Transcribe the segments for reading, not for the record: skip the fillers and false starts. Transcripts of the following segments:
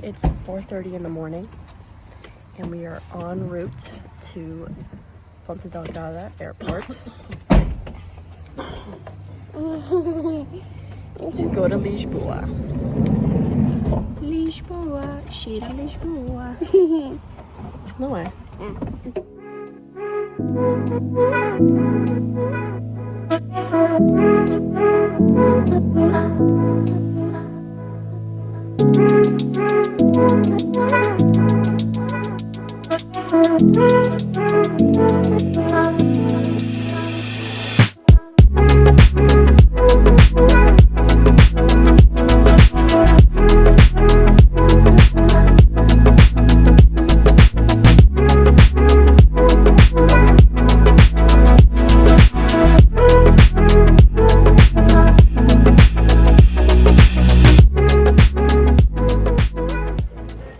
It's 4:30 in the morning and we are en route to Ponta Delgada Airport to go to Lisboa. Lisboa, cheira Lisboa. Não é?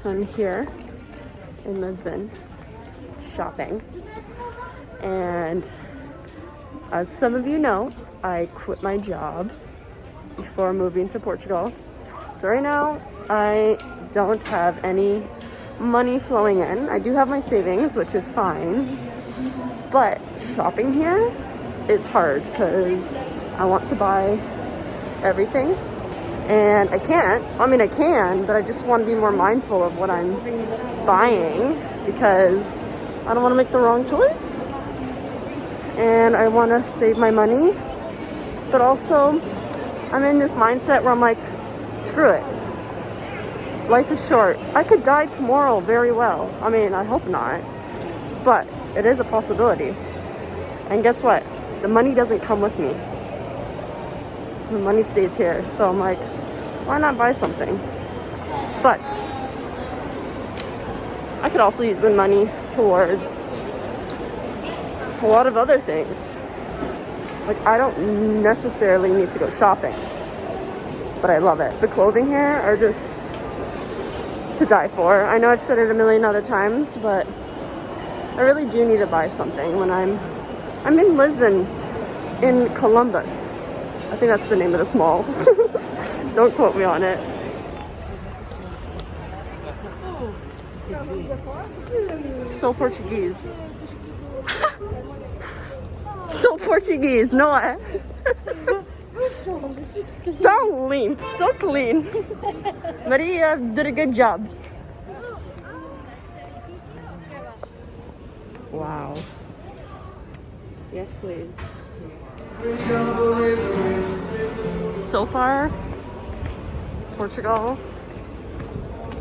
I'm here in Lisbon shopping, and as some of you know, I quit my job before moving to Portugal. So right now I don't have any money flowing in. I do have my savings, which is fine, but shopping here is hard because I want to buy everything. And I can't. I mean, I can, but I just want to be more mindful of what I'm buying because I don't want to make the wrong choice. And I want to save my money. But also, I'm in this mindset where I'm like, screw it. Life is short. I could die tomorrow very well. I mean, I hope not. But it is a possibility. And guess what? The money doesn't come with me. The money stays here. So I'm like, why not buy something? But I could also use the money towards a lot of other things. Like, I don't necessarily need to go shopping, but I love it. The clothing here are just to die for. I know I've said it a million other times, but I really do need to buy something when I'm in Lisbon, in Columbus. I think that's the name of this mall. Don't quote me on it. So Portuguese. So Portuguese, não é? Tão limp, so clean. Maria did a good job. Wow. Yes, please. So far, Portugal,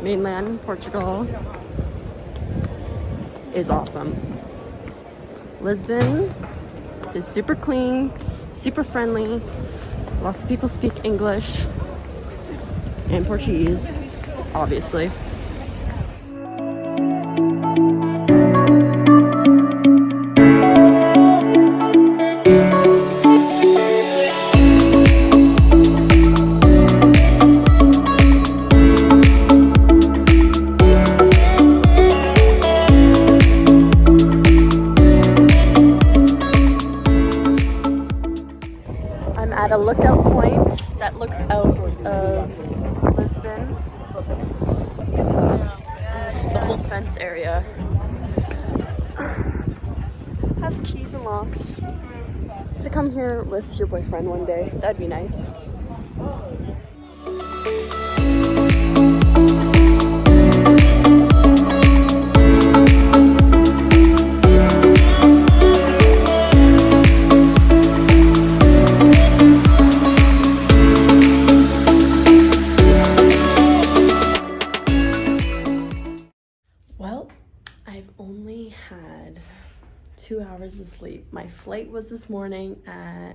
mainland Portugal, is awesome. Lisbon is super clean, super friendly. Lots of people speak English and Portuguese, obviously. At a lookout point that looks out of Lisbon. The whole fence area has keys and locks. To come here with your boyfriend one day, that'd be nice. Well, I've only had 2 hours of sleep. My flight was this morning at,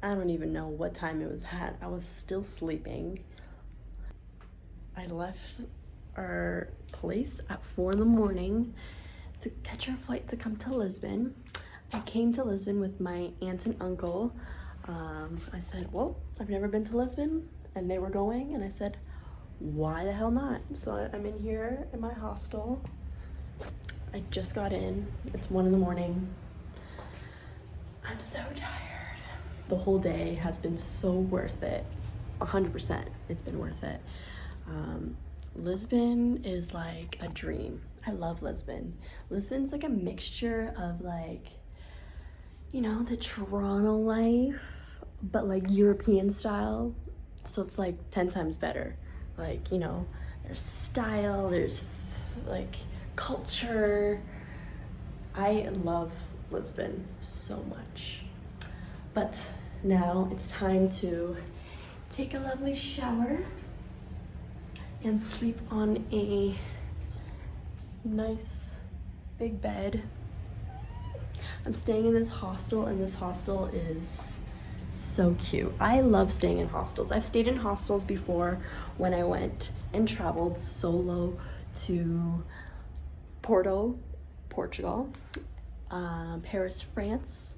I don't even know what time it was at. I was still sleeping. I left our place at 4 in the morning to catch our flight to come to Lisbon. I came to Lisbon with my aunt and uncle. I said, well, I've never been to Lisbon, and they were going, and I said, why the hell not? So I'm in here in my hostel. I just got in. It's 1 in the morning. I'm so tired. The whole day has been so worth it. 100%, it's been worth it. Lisbon is like a dream. I love Lisbon. Lisbon's like a mixture of like, you know, the Toronto life, but like European style. So it's like 10 times better. Like, you know, there's style, there's like culture. I love Lisbon so much. But now it's time to take a lovely shower and sleep on a nice big bed. I'm staying in this hostel, and this hostel is so cute. I love staying in hostels. I've stayed in hostels before when I went and traveled solo to Portugal, Paris, France,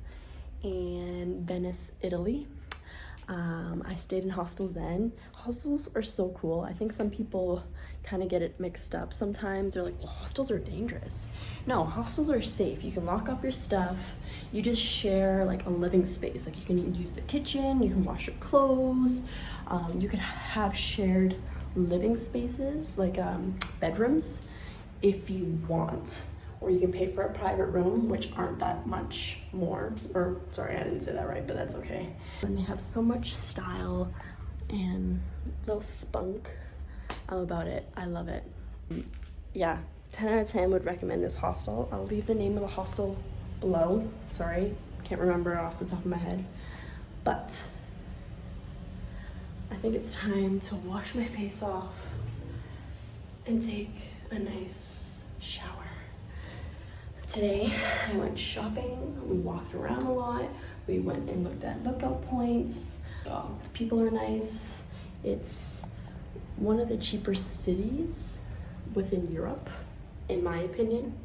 and Venice, Italy. I stayed in hostels then. Hostels are so cool. I think some people kind of get it mixed up sometimes. They're like, well, hostels are dangerous. No, hostels are safe. You can lock up your stuff. You just share like a living space. Like you can use the kitchen, you can wash your clothes. You can have shared living spaces, like bedrooms, if you want. Or you can pay for a private room, which aren't that much more. Or, sorry, I didn't say that right, but that's okay. And they have so much style and little spunk about it. I love it. Yeah, 10 out of 10 would recommend this hostel. I'll leave the name of the hostel below. Sorry, can't remember off the top of my head. But I think it's time to wash my face off and take a nice shower. Today, I went shopping, we walked around a lot, we went and looked at lookout points. The people are nice. It's one of the cheaper cities within Europe, in my opinion.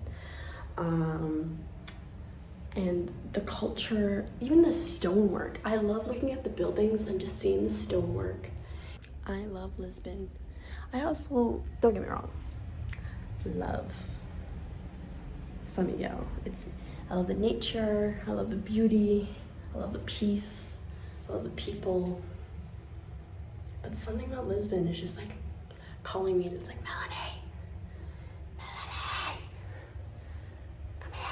And the culture, even the stonework. I love looking at the buildings and just seeing the stonework. I love Lisbon. I also, don't get me wrong, love San Miguel. I love the nature, I love the beauty, I love the peace, I love the people. But something about Lisbon is just like calling me, and it's like, Melanie, come here.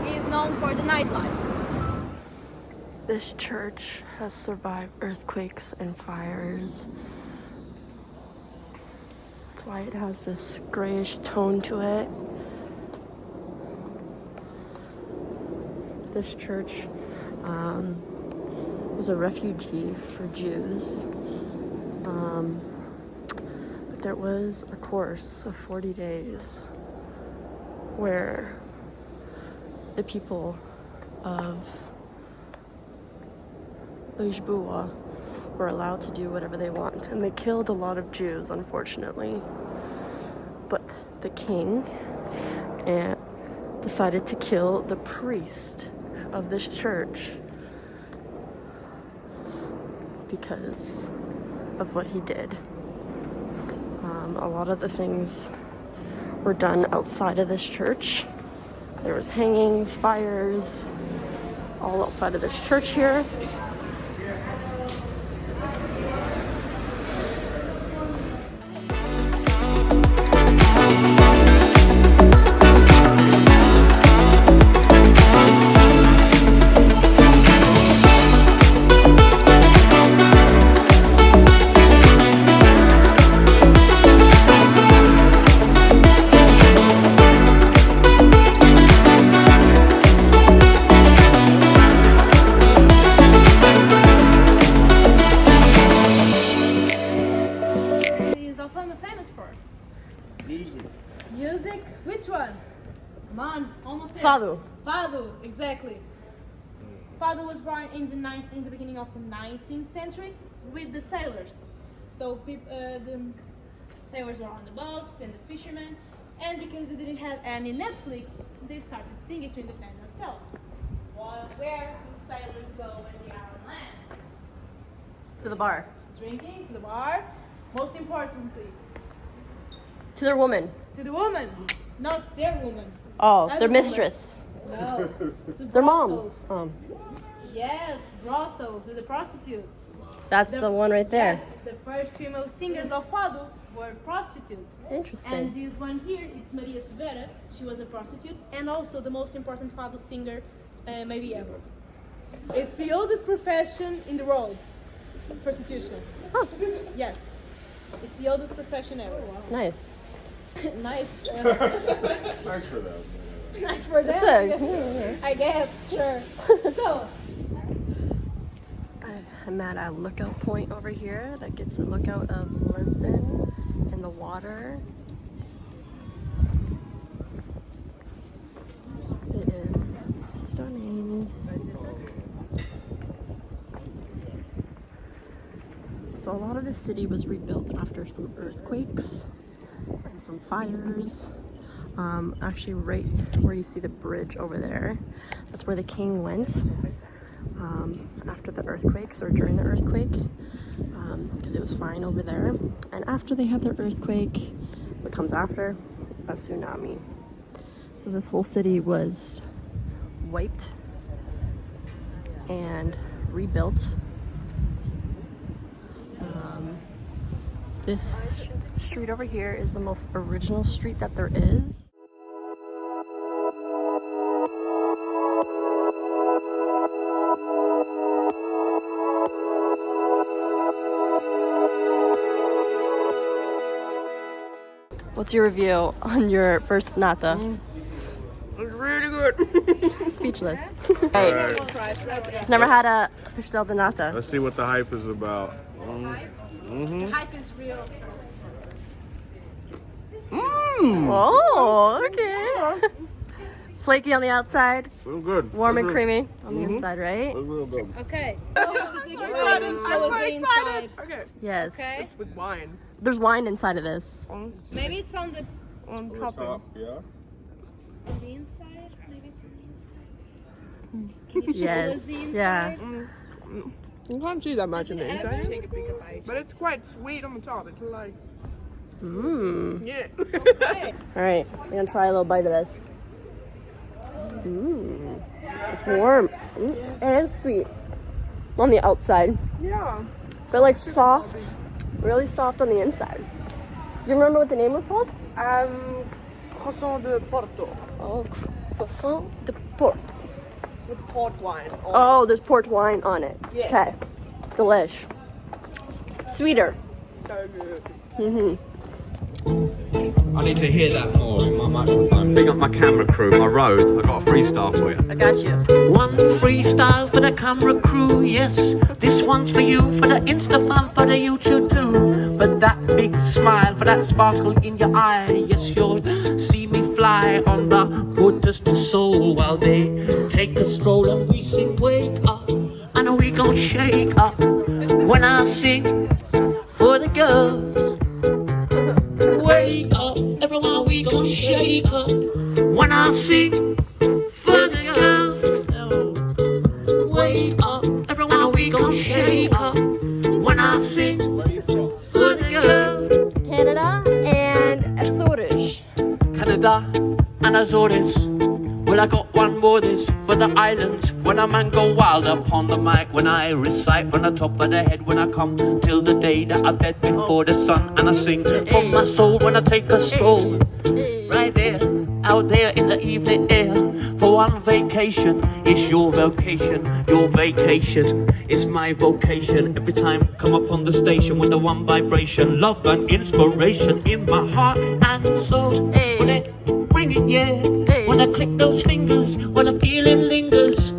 Is known for the nightlife. This church has survived earthquakes and fires. That's why it has this grayish tone to it. This church was a refugee for Jews. But there was a course of 40 days where the people of Lisbon were allowed to do whatever they want, and they killed a lot of Jews, unfortunately. But the king decided to kill the priest of this church because of what he did. A lot of the things were done outside of this church. There was hangings, fires, all outside of this church here. Music? Which one? Come on, almost there. Fado. Fado, exactly. Fado was born in the beginning of the 19th century with the sailors. So the sailors were on the boats and the fishermen, and because they didn't have any Netflix, they started singing to entertain themselves. Well, where do sailors go when they are on land? To the bar. Drinking, to the bar. Most importantly, To their woman. to the woman, not their woman. Oh, Other their woman. mistress. No, to Their mom. brothels. Yes, brothels with the prostitutes. That's the one right there. Yes, the first female singers of Fado were prostitutes. Interesting. And this one here, it's Maria Severa. She was a prostitute and also the most important Fado singer maybe ever. It's the oldest profession in the world, prostitution. Huh. Yes, it's the oldest profession ever. Nice. Nice. Nice for them. Nice for them. That's I guess, sure. So, I'm at a lookout point over here that gets a lookout of Lisbon and the water. It is stunning. So a lot of the city was rebuilt after some earthquakes and some fires. Actually right where you see the bridge over there, that's where the king went after the earthquakes or during the earthquake, because it was fine over there. And after they had their earthquake, what comes after? A tsunami. So this whole city was wiped and rebuilt. This street over here is the most original street that there is. What's your review on your first nata? It's really good. Speechless. All Hey, right, just never had a pastel de nata. let's see what the hype is about. the hype is real. Oh, okay. Flaky on the outside, Real good. warm and Real- creamy on the inside, right? Real good. Okay. You have to take your time and show us the inside. Okay. Yes. Okay. It's with wine. There's wine inside of this. Maybe it's on the On Top, topping. yeah. inside. Maybe it's on the inside. Can you show us Yes. the Yeah. inside? You can't see that much in the Does it inside. ever- Take a bigger bite. But it's quite sweet on the top. It's like, Mmm. yeah. Okay. All right, I'm gonna try a little bite of this. Mmm. It's warm. It is sweet on the outside, Yeah. but like soft, really soft on the inside. Do you remember what the name was called? Croissant de Porto Oh, croissant de port. with port wine. Oh, there's port wine on it. Yes. Okay, delish. Sweeter. So good. Mhm. I need to hear that more in my microphone. Big up my camera crew, my road. I got a freestyle for you. I got you. One freestyle for the camera crew, yes. This one's for you, for the Insta fun, for the YouTube too. For that big smile, for that sparkle in your eye. Yes, you'll see me fly on the waters to soul while they take a stroll and we sing wake up. I know we gon' shake up when I sing for the girls. Wake up, everyone, we gon' shake up when I sing for the girls. Wake up, everyone, we gon' shake up when I sing for the girls. Canada and Azores. Canada and Azores. Well, I got one more this for the islands. When a man go wild upon the mic, when I recite from the top of the head, when I come till the day that I'm dead before the sun, and I sing from my soul when I take a stroll. Right there, out there in the evening air, for one vacation. It's your vocation, your vacation. It's my vocation. Every time come up on the station with the one vibration, love and inspiration in my heart and soul. When it bring it, yeah. When I click those fingers, when the feeling lingers,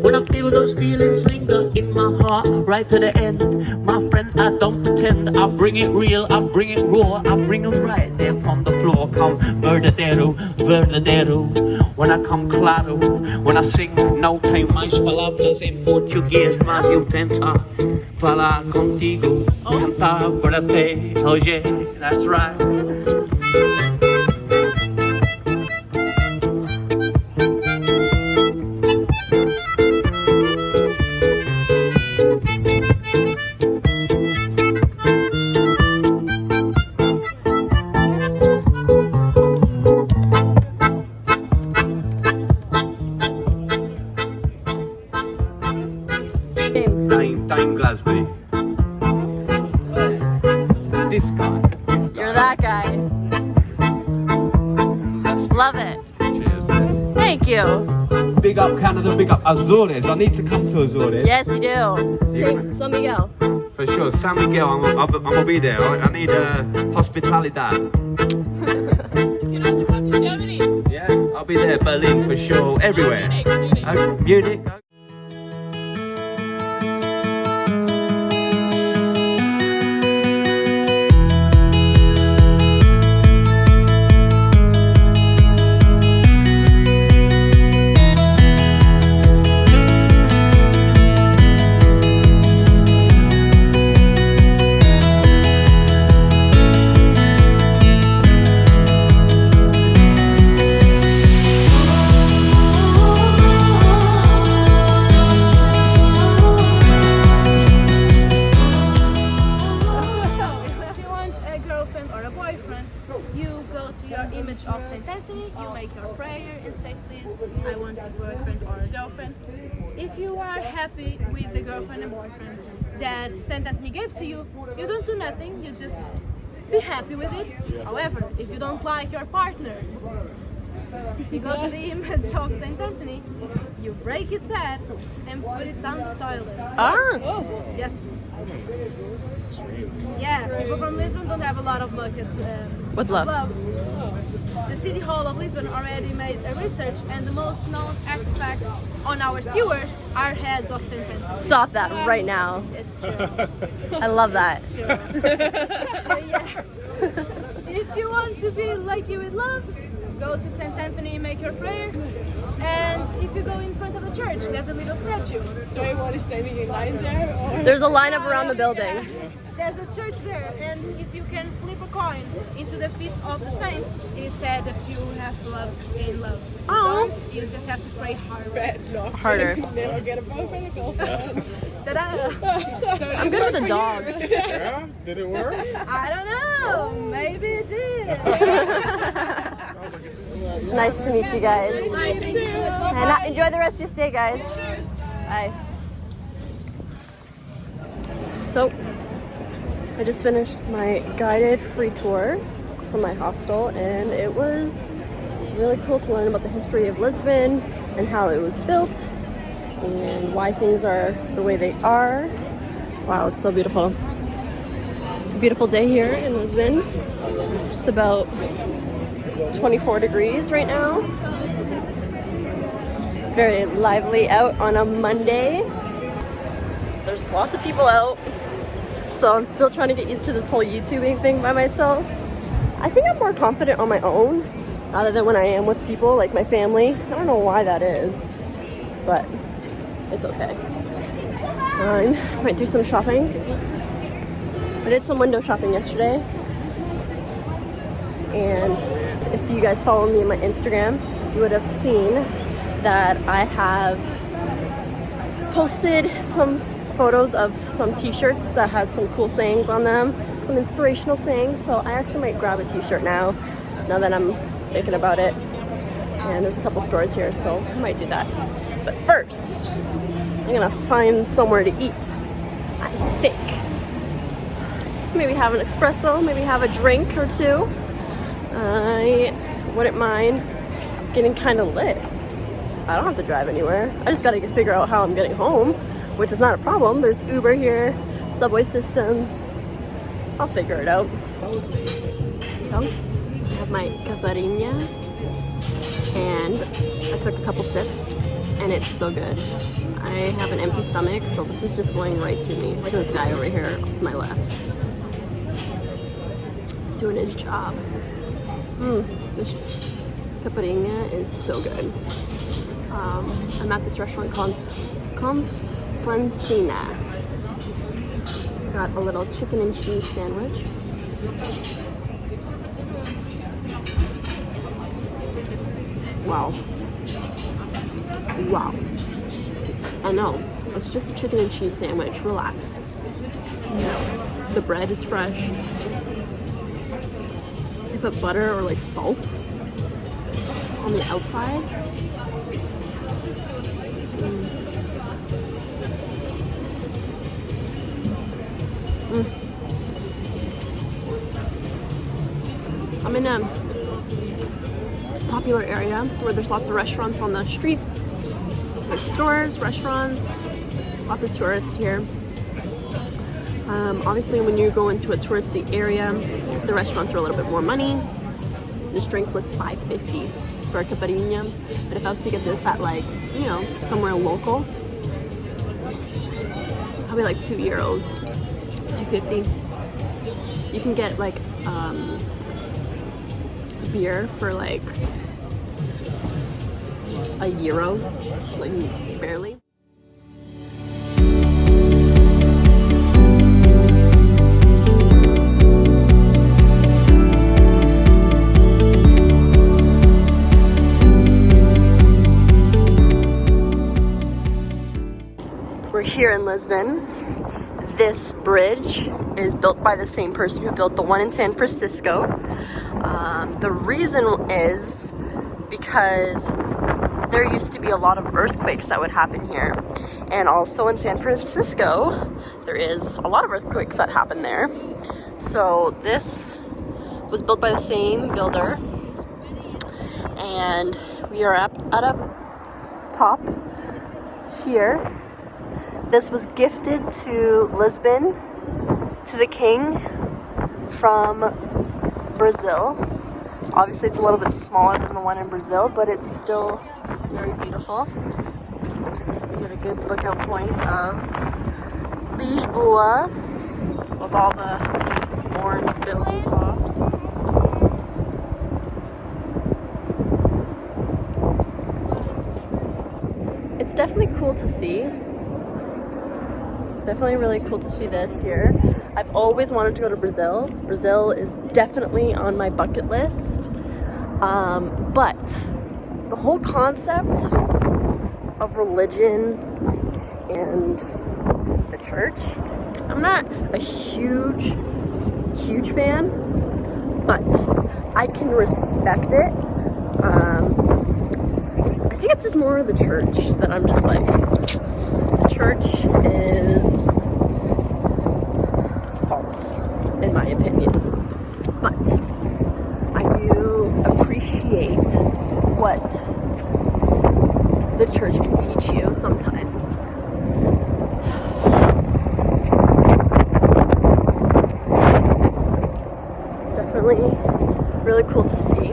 when I feel those feelings linger in my heart, right to the end. My friend, I don't pretend. I bring it real, I bring it raw, I bring them right there on the floor. come verdadeiro, verdadeiro. When I come claro, when I sing, não tem mais palavras em português, mas eu tento falar contigo, cantar para ti, oh yeah, that's right. Dame Glasby. This guy. You're that guy. Love it. Cheers, mate. Thank you. Big up Canada, big up Azores. I need to come to Azores. Yes, you do. San Miguel. For sure. San Miguel, I'm gonna be there. I need hospitalidad. You know to come to Germany. Yeah, I'll be there. Berlin for sure. Everywhere. Munich. Munich. You go to your image of Saint Anthony, you make your prayer and say, please, I want a boyfriend or a girlfriend. If you are happy with the girlfriend and boyfriend that Saint Anthony gave to you, you don't do nothing, you just be happy with it. However, if you don't like your partner, you go to the image of Saint Anthony, you break its head and put it down the toilet. Ah. Yes. Yeah, people from Lisbon don't have a lot of luck at With love. The City Hall of Lisbon already made a research, and the most known artifact on our sewers are heads of Saint Anthony. Stop that right now. It's true. I love that. It's true. So, yeah. If you want to be lucky with love, go to Saint Anthony and make your prayer. And if you go in front of the church, there's a little statue. So everyone is standing in line there? Or? There's a lineup around the building. There's a church there, and if you can flip a coin into the feet of the saint, it is said that you have love in love. If you Aw. don't, you just have to pray harder. Bad luck. Harder. Never get a boyfriend or girlfriend. Ta-da! I'm good with a dog. Yeah? Did it work? I don't know. Maybe it did. Nice to meet you guys. Nice to meet you. And enjoy the rest of your stay, guys. Bye. So, I just finished my guided free tour from my hostel, and it was really cool to learn about the history of Lisbon and how it was built and why things are the way they are. Wow, it's so beautiful. It's a beautiful day here in Lisbon. It's about 24 degrees right now. It's very lively out on a Monday. There's lots of people out. So I'm still trying to get used to this whole YouTubing thing by myself. I think I'm more confident on my own rather than when I am with people like my family. I don't know why that is, but it's okay. I might do some shopping. I did some window shopping yesterday. And if you guys follow me on my Instagram, you would have seen that I have posted some photos of some t-shirts that had some cool sayings on them, some inspirational sayings. So I actually might grab a t-shirt now that I'm thinking about it. And there's a couple stores here, so I might do that. But first, I'm gonna find somewhere to eat, I think. Maybe have an espresso, maybe have a drink or two. I wouldn't mind getting kind of lit. I don't have to drive anywhere. I just gotta figure out how I'm getting home, which is not a problem. There's Uber here, subway systems. I'll figure it out. So, I have my caipirinha, and I took a couple sips, and it's so good. I have an empty stomach, so this is just going right to me. Look at this guy over here to my left. Doing his job. This caipirinha is so good. I'm at this restaurant called Comprancina. Got a little chicken and cheese sandwich. Wow. Wow. I know. It's just a chicken and cheese sandwich. Relax. The bread is fresh. They put butter or like salt on the outside. I'm in a popular area where there's lots of restaurants on the streets. There's stores, restaurants, lots of tourists here. Obviously, when you go into a touristy area, the restaurants are a little bit more money. This drink was $5.50 for a caipirinha, but if I was to get this at like, you know, somewhere local, probably like €2, $2.50. You can get like beer for like €1, like barely. We're here in Lisbon. This bridge is built by the same person who built the one in San Francisco. The reason is because there used to be a lot of earthquakes that would happen here. And also in San Francisco, there is a lot of earthquakes that happen there. So this was built by the same builder. And we are at a top here. This was gifted to Lisbon, to the king from Brazil. Obviously it's a little bit smaller than the one in Brazil, but it's still very beautiful. We get a good lookout point of Lisboa with all the orange building tops. It's definitely cool to see. Definitely really cool to see this here. I've always wanted to go to Brazil. Brazil is definitely on my bucket list. But the whole concept of religion and the church, I'm not a huge fan, but I can respect it. I think it's just more of the church that I'm just like, the church is false, in my opinion. But I do appreciate what the church can teach you sometimes. It's definitely really cool to see.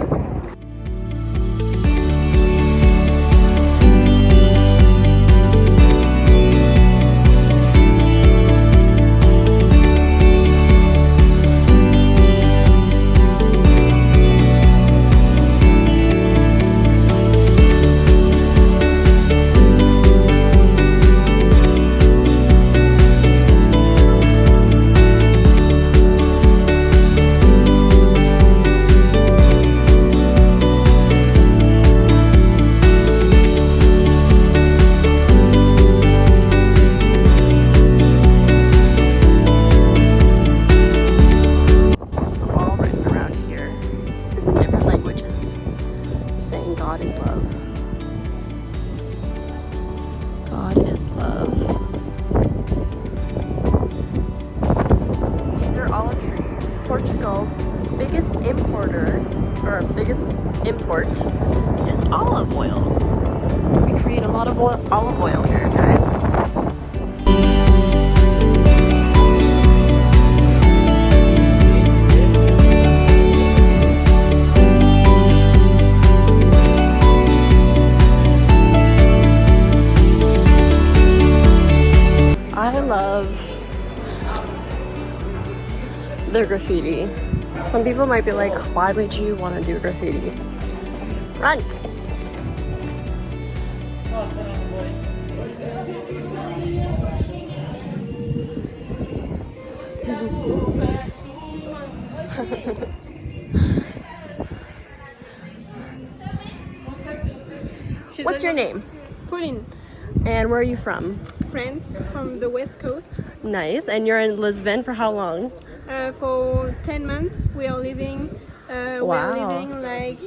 God is love. God is love. These are olive trees. Portugal's biggest importer, or biggest import, is olive oil. We create a lot of olive oil here, guys. I love their graffiti. Some people might be like, why would you want to do graffiti? Run! What's your name? Pauline, And where are you from? France, from the west coast. Nice. And you're in Lisbon for how long? For 10 months, we are living. We Wow. are living like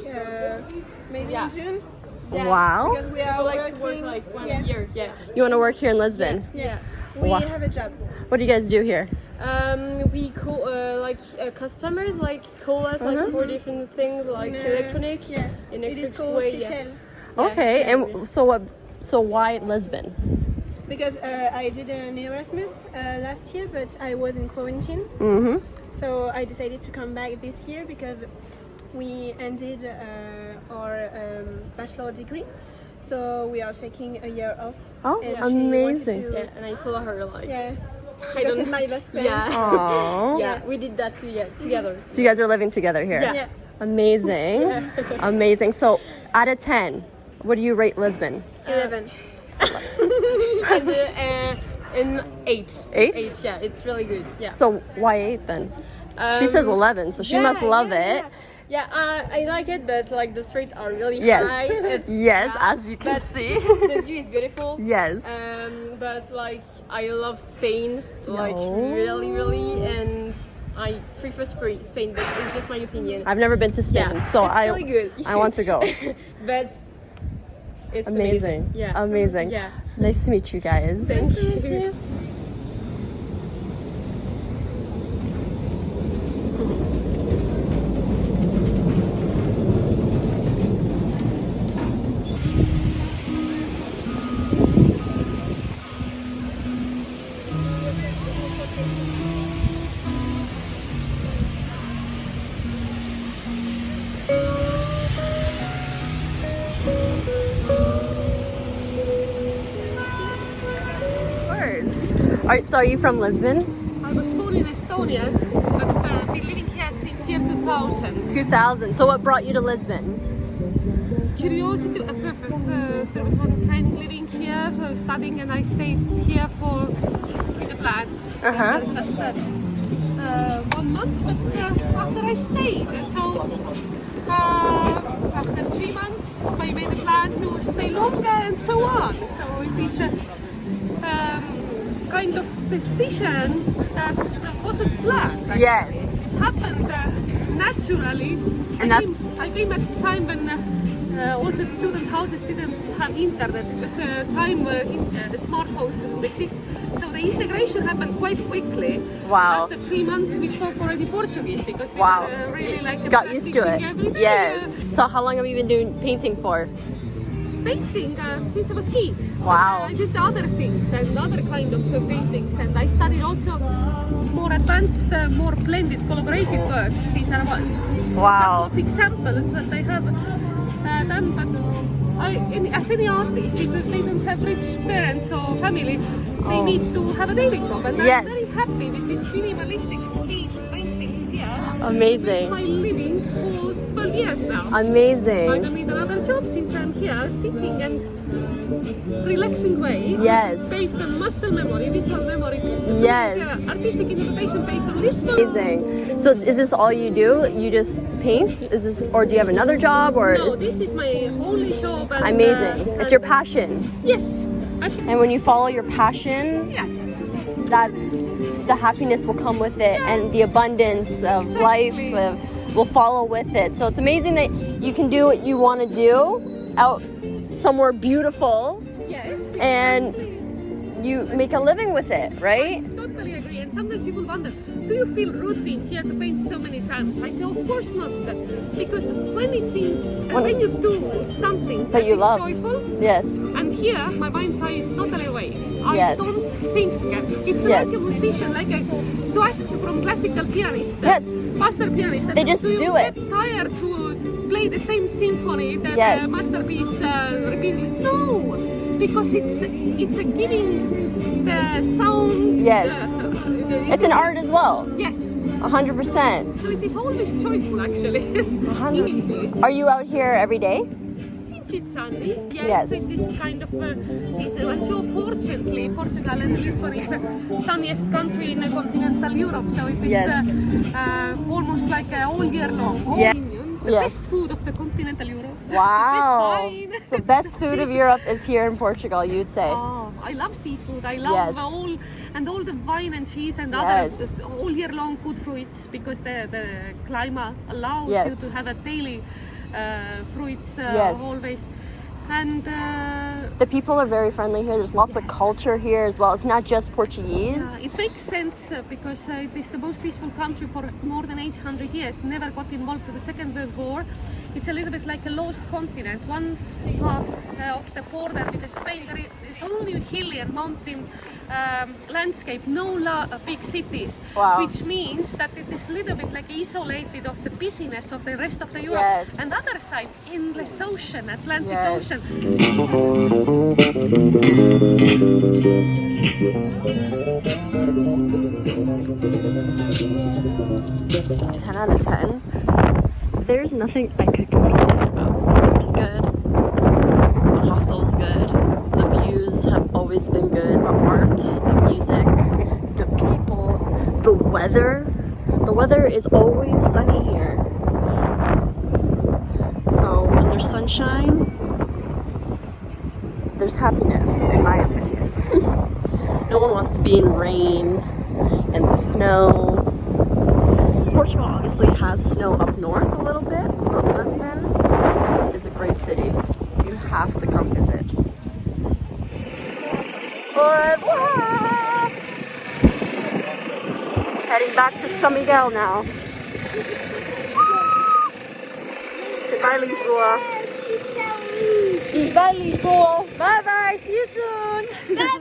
maybe in June. Wow. Because we are like working. to work like 1 yeah. year. Yeah. You want to work here in Lisbon? Yeah. We Wow. have a job. What do you guys do here? We call customers like call us like for different things like electronic. Yeah. In It is exchange called way. Hostel. Okay. And so what? So why Lisbon? Because I did an Erasmus last year, but I was in quarantine. Mm-hmm. So I decided to come back this year because we ended our bachelor degree. So we are taking a year off. Oh, And she wanted amazing. to- Yeah, and I follow her like. Yeah. I Because don't- she's my best friend. Yeah. Aww. Yeah, we did that together. So you guys are living together here? Yeah. Yeah. Amazing. Amazing. So out of 10, what do you rate Lisbon? 11. And 8. 8? 8, yeah, it's really good. Yeah. So why 8 then? She says 11, so she must love it. Yeah, I like it, but like the streets are really Yes. high. It's, Yes, yeah, as you can but see. The view is beautiful. Yes. But like I love Spain, like No. really, and I prefer Spain, but it's just my opinion. I've never been to Spain, Yeah, so it's really good. I want to go. But it's Amazing. Yeah. Amazing. Yeah. Nice to meet you guys. Thank you. Alright, so are you from Lisbon? I was born in Estonia, but been living here since year 2000. 2000. So what brought you to Lisbon? Curiosity, there was one friend living here, studying, and I stayed here for the plan. Uh-huh. Just 1 month, but after I stayed, so after 3 months, I made a plan to stay longer and so on. So it is kind of decision that wasn't planned. Like, Yes. it happened naturally. And I came at a time when also student houses didn't have internet because the smartphones didn't exist. So the integration happened quite quickly. Wow. After 3 months, we spoke already Portuguese because we Wow. really like Got used to it. practicing every day. Yes. So how long have you been doing painting for? Painting since I was a kid. Wow. I did other things and other kind of paintings, and I studied also more advanced, more blended, collaborative works. These are one Wow. of examples that I have done. But as any artist, if they don't have rich parents or family, they need to have a daily job. And Yes. I'm very happy with these minimalistic street paintings here. Amazing. My living for 12 years now. I Amazing. don't need another job since I'm here, sitting and relaxing way. Yes. Based on muscle memory, visual memory. Yes. Artistic interpretation based on Lisbon. Amazing. So is this all you do? You just paint? Is this, or do you have another job? Or No, this is my only job. And, amazing. It's and- your passion. Yes. And when you follow your passion, Yes. that's the happiness will come with it, and the abundance of life will follow with it. So it's amazing that you can do what you want to do out somewhere beautiful, Yes. and you make a living with it, right? Totally agree. And sometimes people wonder, do you feel routine here to paint so many times? I say, of course not. Because when it's when you do something That you is love. joyful, Yes. and here my mind is totally away. I Yes. don't think. It's Yes. like a musician, like to ask from classical pianist, Yes. master pianist. They just do do you it. get tired to play the same symphony that Yes. masterpiece repeatedly? No, because it's a giving the sound. Yes. It's an art as well. Yes, 100%. So it is always joyful actually. Are you out here every day? Since it's sunny, Yes. it is kind of season. And so fortunately, Portugal and Lisbon is the sunniest country in continental Europe. So it is Yes. almost like all year long. All Yeah. union, the Yes. best food of the continental Europe. Wow. The best wine. So best food of Europe is here in Portugal, you'd say. Oh, I love seafood. I love Yes. all the wine and cheese and Yes. other all year long good fruits because the climate allows Yes. you to have a daily fruits Yes. always. And The people are very friendly here. There's lots of culture here as well. It's not just Portuguese. it makes sense because it is the most peaceful country for more than 800 years. Never got involved in the Second World War. It's a little bit like a lost continent. One part of the border with Spain, there is only hilly and mountain landscape, no big cities, Wow. which means that it is a little bit like isolated of the busyness of the rest of the Europe. Yes. And other side, endless ocean, Atlantic Yes. Ocean. 10 out of 10. There's nothing I could complain about. The food is good. The hostel is good. The views have always been good. The art, the music, the people, the weather. The weather is always sunny here. So when there's sunshine, there's happiness, in my opinion. No one wants to be in rain and snow. Portugal obviously has snow up north a little bit, but Lisbon is a great city. You have to come visit. Au revoir! Heading back to San Miguel now. Goodbye, Lisboa. Goodbye, Lisboa. Bye bye. See you soon.